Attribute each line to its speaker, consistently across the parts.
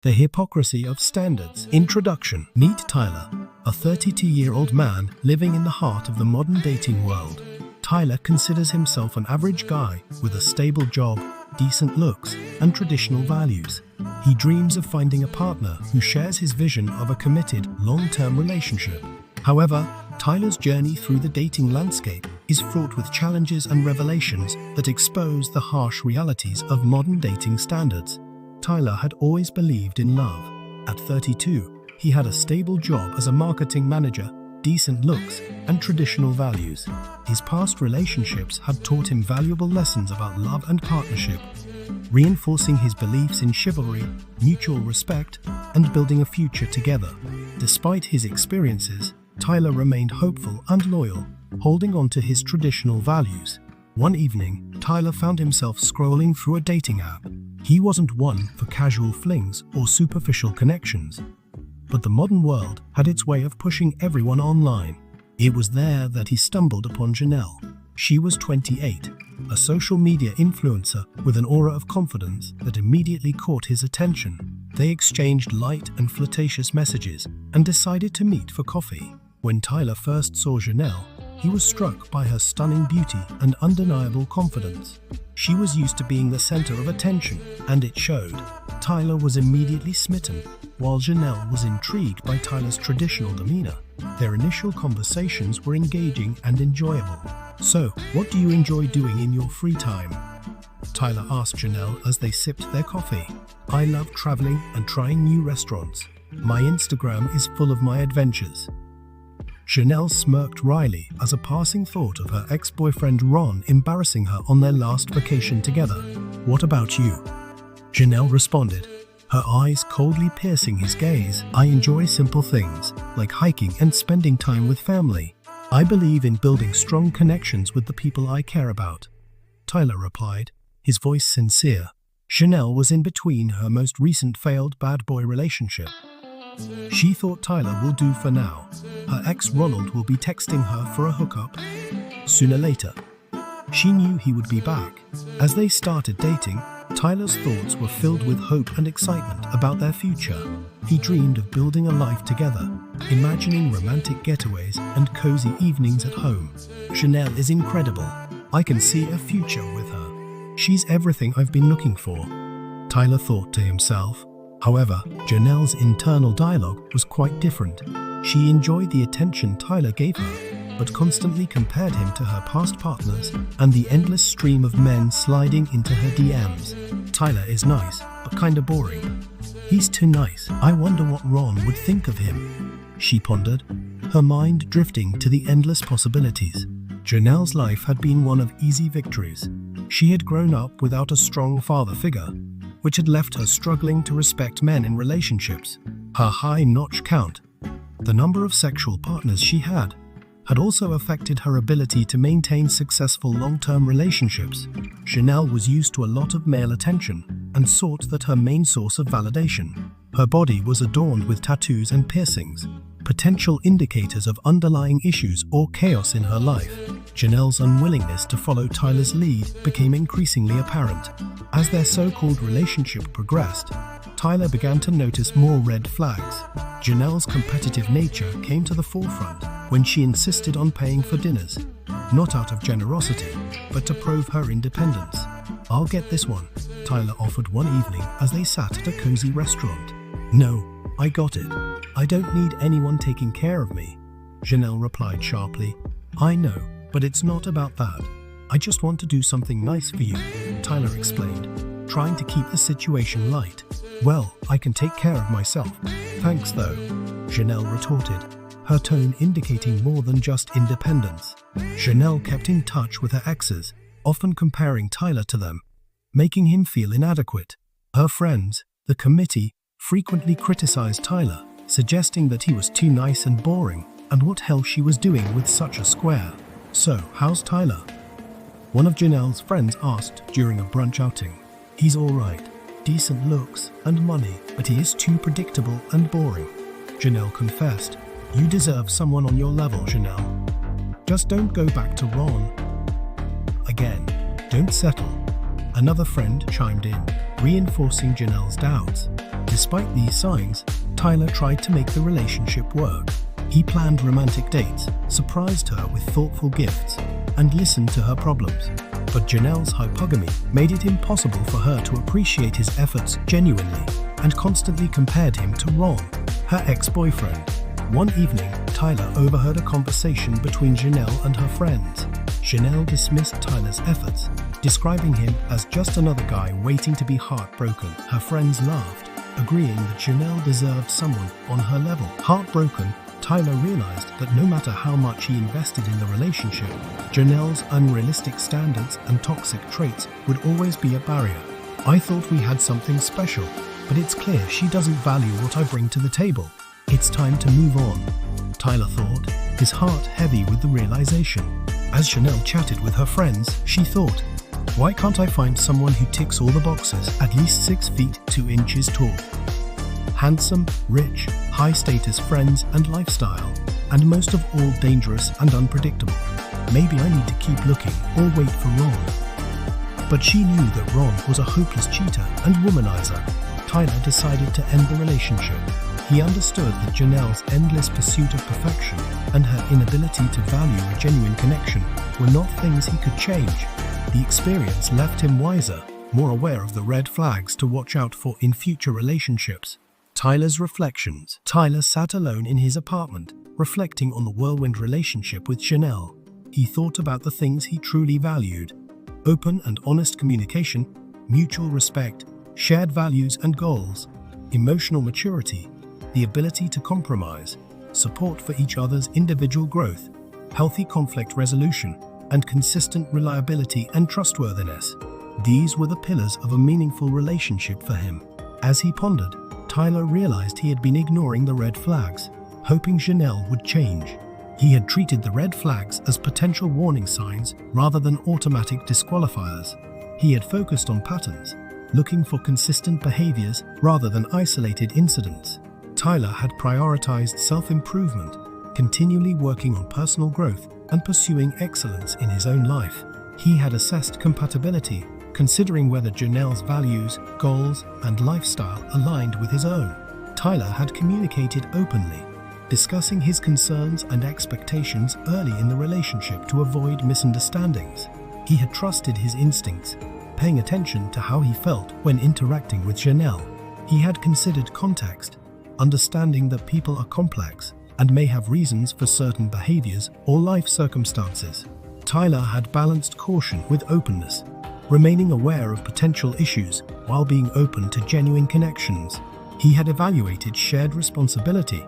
Speaker 1: The Hypocrisy of Standards. Introduction. Meet Tyler, a 32-year-old man living in the heart of the modern dating world. Tyler considers himself an average guy with a stable job, decent looks, and traditional values. He dreams of finding a partner who shares his vision of a committed, long-term relationship. However, Tyler's journey through the dating landscape is fraught with challenges and revelations that expose the harsh realities of modern dating standards. Tyler had always believed in love. At 32, he had a stable job as a marketing manager, decent looks, and traditional values. His past relationships had taught him valuable lessons about love and partnership, reinforcing his beliefs in chivalry, mutual respect, and building a future together. Despite his experiences, Tyler remained hopeful and loyal, holding on to his traditional values. One evening, Tyler found himself scrolling through a dating app. He wasn't one for casual flings or superficial connections, but the modern world had its way of pushing everyone online. It was there that he stumbled upon Janelle. She was 28, a social media influencer with an aura of confidence that immediately caught his attention. They exchanged light and flirtatious messages and decided to meet for coffee. When Tyler first saw Janelle, he was struck by her stunning beauty and undeniable confidence. She was used to being the center of attention, and it showed. Tyler was immediately smitten, while Janelle was intrigued by Tyler's traditional demeanor. Their initial conversations were engaging and enjoyable. "So, what do you enjoy doing in your free time?" Tyler asked Janelle as they sipped their coffee. "I love traveling and trying new restaurants. My Instagram is full of my adventures." Janelle smirked wryly as a passing thought of her ex-boyfriend Ron embarrassing her on their last vacation together. "What about you?" Janelle responded, her eyes coldly piercing his gaze. "I enjoy simple things, like hiking and spending time with family. I believe in building strong connections with the people I care about," Tyler replied, his voice sincere. Janelle was in between her most recent failed bad boy relationship. She thought Tyler will do for now. Her ex Ronald will be texting her for a hookup sooner or later. She knew he would be back. As they started dating, Tyler's thoughts were filled with hope and excitement about their future. He dreamed of building a life together, imagining romantic getaways and cozy evenings at home. "Janelle is incredible. I can see a future with her. She's everything I've been looking for," Tyler thought to himself. However, Janelle's internal dialogue was quite different. She enjoyed the attention Tyler gave her, but constantly compared him to her past partners and the endless stream of men sliding into her DMs. "Tyler is nice, but kinda boring. He's too nice. I wonder what Ron would think of him," she pondered, her mind drifting to the endless possibilities. Janelle's life had been one of easy victories. She had grown up without a strong father figure, which had left her struggling to respect men in relationships. Her high-notch count, the number of sexual partners she had also affected her ability to maintain successful long-term relationships. Janelle was used to a lot of male attention and sought that her main source of validation. Her body was adorned with tattoos and piercings, potential indicators of underlying issues or chaos in her life. Janelle's unwillingness to follow Tyler's lead became increasingly apparent. As their so-called relationship progressed, Tyler began to notice more red flags. Janelle's competitive nature came to the forefront when she insisted on paying for dinners, not out of generosity, but to prove her independence. "I'll get this one," Tyler offered one evening as they sat at a cozy restaurant. "No, I got it. I don't need anyone taking care of me," Janelle replied sharply. "I know, but it's not about that. I just want to do something nice for you," Tyler explained, trying to keep the situation light. "Well, I can take care of myself. Thanks though," Janelle retorted, her tone indicating more than just independence. Janelle kept in touch with her exes, often comparing Tyler to them, making him feel inadequate. Her friends, the committee, frequently criticized Tyler, suggesting that he was too nice and boring, and what hell she was doing with such a square. "So, how's Tyler?" one of Janelle's friends asked during a brunch outing. "He's alright. Decent looks and money, but he is too predictable and boring," Janelle confessed. "You deserve someone on your level, Janelle. Just don't go back to Ron again. Don't settle," another friend chimed in, reinforcing Janelle's doubts. Despite these signs, Tyler tried to make the relationship work. He planned romantic dates, surprised her with thoughtful gifts, and listened to her problems. But Janelle's hypogamy made it impossible for her to appreciate his efforts genuinely and constantly compared him to Ron, her ex-boyfriend. One evening, Tyler overheard a conversation between Janelle and her friends. Janelle dismissed Tyler's efforts, describing him as just another guy waiting to be heartbroken. Her friends laughed, agreeing that Janelle deserved someone on her level. Heartbroken, Tyler realized that no matter how much he invested in the relationship, Janelle's unrealistic standards and toxic traits would always be a barrier. "I thought we had something special, but it's clear she doesn't value what I bring to the table. It's time to move on," Tyler thought, his heart heavy with the realization. As Janelle chatted with her friends, she thought, "Why can't I find someone who ticks all the boxes, at least 6 feet 2 inches tall? Handsome, rich, high-status friends and lifestyle, and most of all dangerous and unpredictable. Maybe I need to keep looking or wait for Ron." But she knew that Ron was a hopeless cheater and womanizer. Tyler decided to end the relationship. He understood that Janelle's endless pursuit of perfection and her inability to value a genuine connection were not things he could change. The experience left him wiser, more aware of the red flags to watch out for in future relationships. Tyler's reflections. Tyler sat alone in his apartment, reflecting on the whirlwind relationship with Janelle. He thought about the things he truly valued: open and honest communication, mutual respect, shared values and goals, emotional maturity, the ability to compromise, support for each other's individual growth, healthy conflict resolution, and consistent reliability and trustworthiness. These were the pillars of a meaningful relationship for him. As he pondered, Tyler realized he had been ignoring the red flags, hoping Janelle would change. He had treated the red flags as potential warning signs rather than automatic disqualifiers. He had focused on patterns, looking for consistent behaviors rather than isolated incidents. Tyler had prioritized self-improvement, continually working on personal growth and pursuing excellence in his own life. He had assessed compatibility, considering whether Janelle's values, goals, and lifestyle aligned with his own. Tyler had communicated openly, discussing his concerns and expectations early in the relationship to avoid misunderstandings. He had trusted his instincts, paying attention to how he felt when interacting with Janelle. He had considered context, understanding that people are complex and may have reasons for certain behaviors or life circumstances. Tyler had balanced caution with openness, remaining aware of potential issues while being open to genuine connections. He had evaluated shared responsibility,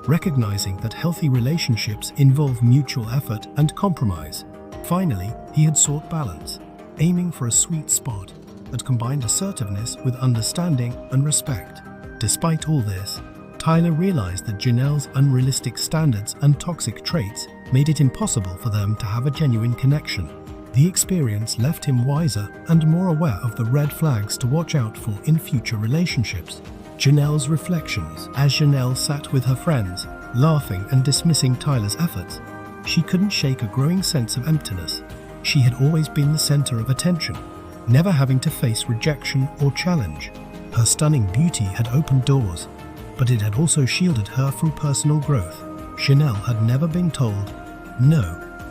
Speaker 1: recognizing that healthy relationships involve mutual effort and compromise. Finally, he had sought balance, aiming for a sweet spot that combined assertiveness with understanding and respect. Despite all this, Tyler realized that Janelle's unrealistic standards and toxic traits made it impossible for them to have a genuine connection. The experience left him wiser and more aware of the red flags to watch out for in future relationships. Janelle's reflections. As Janelle sat with her friends, laughing and dismissing Tyler's efforts, she couldn't shake a growing sense of emptiness. She had always been the center of attention, never having to face rejection or challenge. Her stunning beauty had opened doors, but it had also shielded her from personal growth. Janelle had never been told no,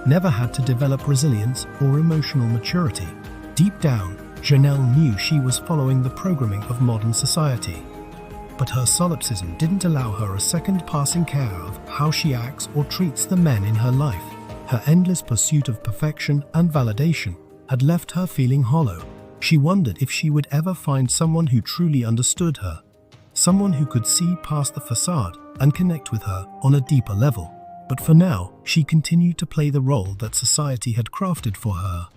Speaker 1: never had to develop resilience or emotional maturity. Deep down, Janelle knew she was following the programming of modern society. But her solipsism didn't allow her a second passing care of how she acts or treats the men in her life. Her endless pursuit of perfection and validation had left her feeling hollow. She wondered if she would ever find someone who truly understood her, someone who could see past the facade and connect with her on a deeper level. But for now, she continued to play the role that society had crafted for her,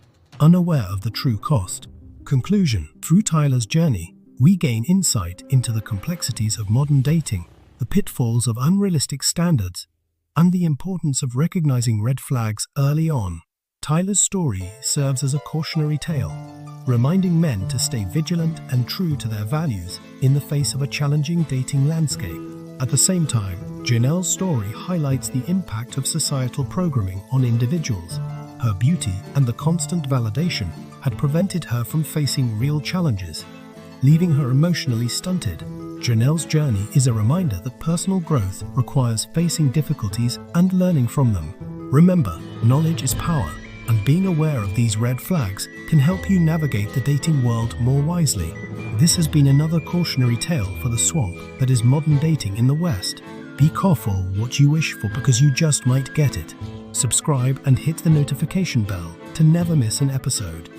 Speaker 1: unaware of the true cost. Conclusion. Through Tyler's journey, we gain insight into the complexities of modern dating, the pitfalls of unrealistic standards, and the importance of recognizing red flags early on. Tyler's story serves as a cautionary tale, reminding men to stay vigilant and true to their values in the face of a challenging dating landscape. At the same time, Janelle's story highlights the impact of societal programming on individuals. Her beauty and the constant validation had prevented her from facing real challenges, leaving her emotionally stunted. Janelle's journey is a reminder that personal growth requires facing difficulties and learning from them. Remember, knowledge is power, and being aware of these red flags can help you navigate the dating world more wisely. This has been another cautionary tale for the swamp that is modern dating in the West. Be careful what you wish for because you just might get it. Subscribe and hit the notification bell to never miss an episode.